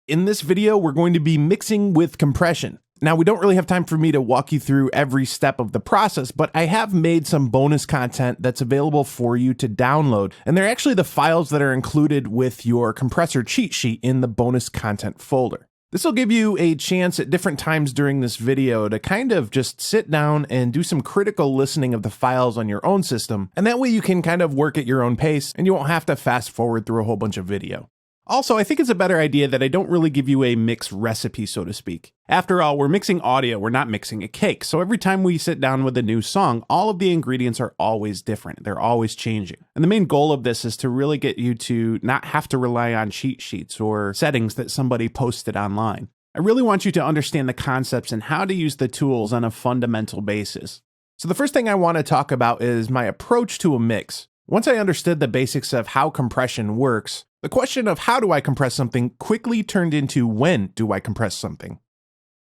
In this video, we're going to be mixing with compression. Now, we don't really have time for me to walk you through every step of the process, but I have made some bonus content that's available for you to download, and they're actually the files that are included with your compressor cheat sheet in the bonus content folder. This will give you a chance at different times during this video to kind of just sit down and do some critical listening of the files on your own system, and that way you can kind of work at your own pace and you won't have to fast forward through a whole bunch of video. Also, I think it's a better idea that I don't really give you a mix recipe, so to speak. After all, we're mixing audio, we're not mixing a cake. So every time we sit down with a new song, all of the ingredients are always different. They're always changing. And the main goal of this is to really get you to not have to rely on cheat sheets or settings that somebody posted online. I really want you to understand the concepts and how to use the tools on a fundamental basis. So the first thing I want to talk about is my approach to a mix. Once I understood the basics of how compression works, the question of how do I compress something quickly turned into when do I compress something?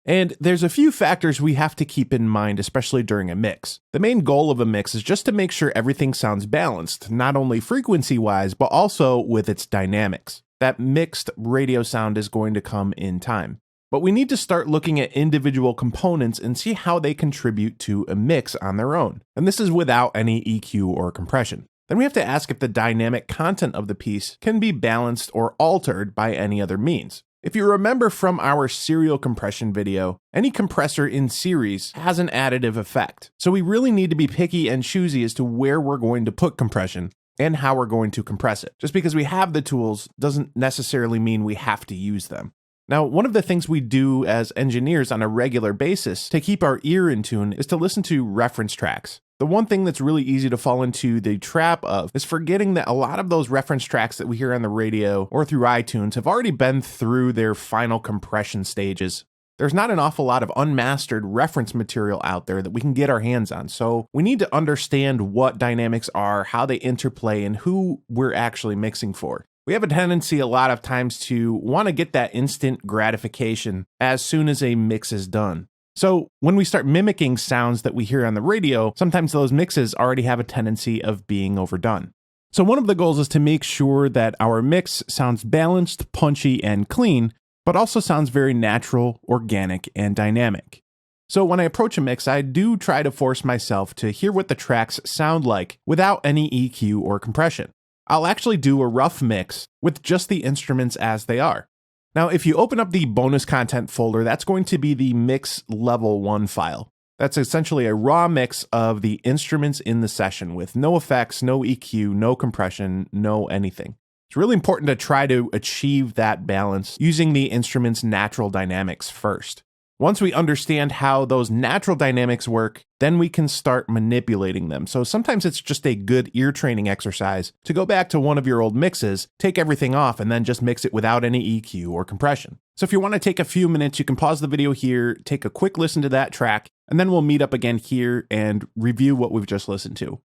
And there's a few factors we have to keep in mind, especially during a mix. The main goal of a mix is just to make sure everything sounds balanced, not only frequency-wise, but also with its dynamics. That mixed radio sound is going to come in time. But we need to start looking at individual components and see how they contribute to a mix on their own. And this is without any EQ or compression. Then we have to ask if the dynamic content of the piece can be balanced or altered by any other means. If you remember from our serial compression video, any compressor in series has an additive effect. So we really need to be picky and choosy as to where we're going to put compression and how we're going to compress it. Just because we have the tools doesn't necessarily mean we have to use them. Now, one of the things we do as engineers on a regular basis to keep our ear in tune is to listen to reference tracks. The one thing that's really easy to fall into the trap of is forgetting that a lot of those reference tracks that we hear on the radio or through iTunes have already been through their final compression stages. There's not an awful lot of unmastered reference material out there that we can get our hands on, so we need to understand what dynamics are, how they interplay, and who we're actually mixing for. We have a tendency a lot of times to want to get that instant gratification as soon as a mix is done. So when we start mimicking sounds that we hear on the radio, sometimes those mixes already have a tendency of being overdone. So one of the goals is to make sure that our mix sounds balanced, punchy, and clean, but also sounds very natural, organic, and dynamic. So when I approach a mix, I do try to force myself to hear what the tracks sound like without any EQ or compression. I'll actually do a rough mix with just the instruments as they are. Now, if you open up the bonus content folder, that's going to be the mix level 1 file. That's essentially a raw mix of the instruments in the session with no effects, no EQ, no compression, no anything. It's really important to try to achieve that balance using the instrument's natural dynamics first. Once we understand how those natural dynamics work, then we can start manipulating them. So sometimes it's just a good ear training exercise to go back to one of your old mixes, take everything off, and then just mix it without any EQ or compression. So if you want to take a few minutes, you can pause the video here, take a quick listen to that track, and then we'll meet up again here and review what we've just listened to.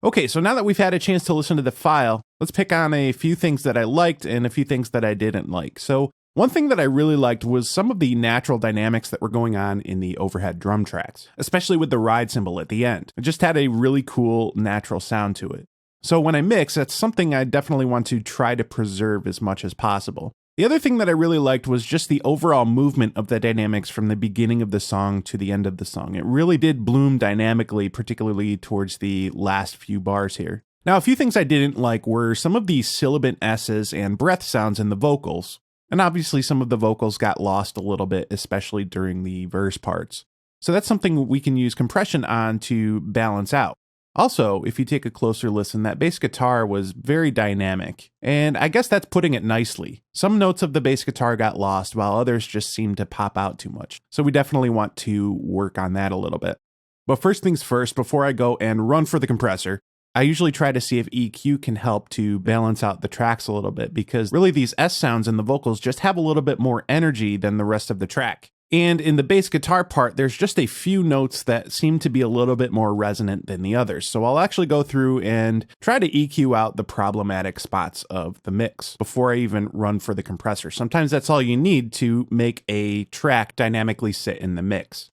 Okay, so now that we've had a chance to listen to the file, let's pick on a few things that I liked and a few things that I didn't like. So one thing that I really liked was some of the natural dynamics that were going on in the overhead drum tracks, especially with the ride cymbal at the end. It just had a really cool natural sound to it. So when I mix, that's something I definitely want to try to preserve as much as possible. The other thing that I really liked was just the overall movement of the dynamics from the beginning of the song to the end of the song. It really did bloom dynamically, particularly towards the last few bars here. Now, a few things I didn't like were some of the sibilant S's and breath sounds in the vocals. And obviously some of the vocals got lost a little bit, especially during the verse parts. So that's something we can use compression on to balance out. Also, if you take a closer listen, that bass guitar was very dynamic. And I guess that's putting it nicely. Some notes of the bass guitar got lost, while others just seemed to pop out too much. So we definitely want to work on that a little bit. But first things first, before I go and run for the compressor, I usually try to see if EQ can help to balance out the tracks a little bit, because really these S sounds in the vocals just have a little bit more energy than the rest of the track. And in the bass guitar part, there's just a few notes that seem to be a little bit more resonant than the others. So I'll actually go through and try to EQ out the problematic spots of the mix before I even run for the compressor. Sometimes that's all you need to make a track dynamically sit in the mix.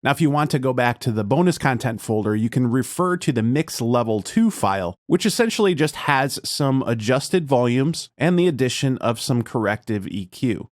Now, if you want to go back to the bonus content folder, you can refer to the mix level 2 file, which essentially just has some adjusted volumes and the addition of some corrective EQ.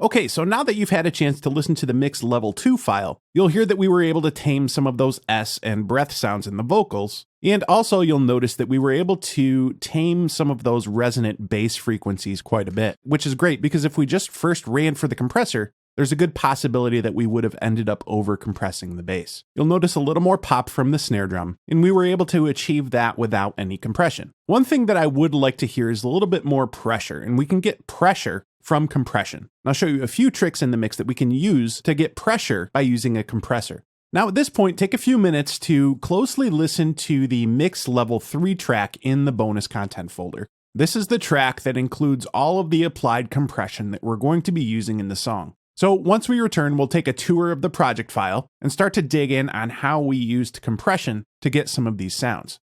Okay, so now that you've had a chance to listen to the mix level 2 file, you'll hear that we were able to tame some of those S and breath sounds in the vocals, and also you'll notice that we were able to tame some of those resonant bass frequencies quite a bit, which is great because if we just first ran for the compressor, there's a good possibility that we would have ended up over compressing the bass. You'll notice a little more pop from the snare drum, and we were able to achieve that without any compression. One thing that I would like to hear is a little bit more pressure, and we can get pressure from compression. I'll show you a few tricks in the mix that we can use to get pressure by using a compressor. Now at this point, take a few minutes to closely listen to the mix level 3 track in the bonus content folder. This is the track that includes all of the applied compression that we're going to be using in the song. So once we return, we'll take a tour of the project file and start to dig in on how we used compression to get some of these sounds.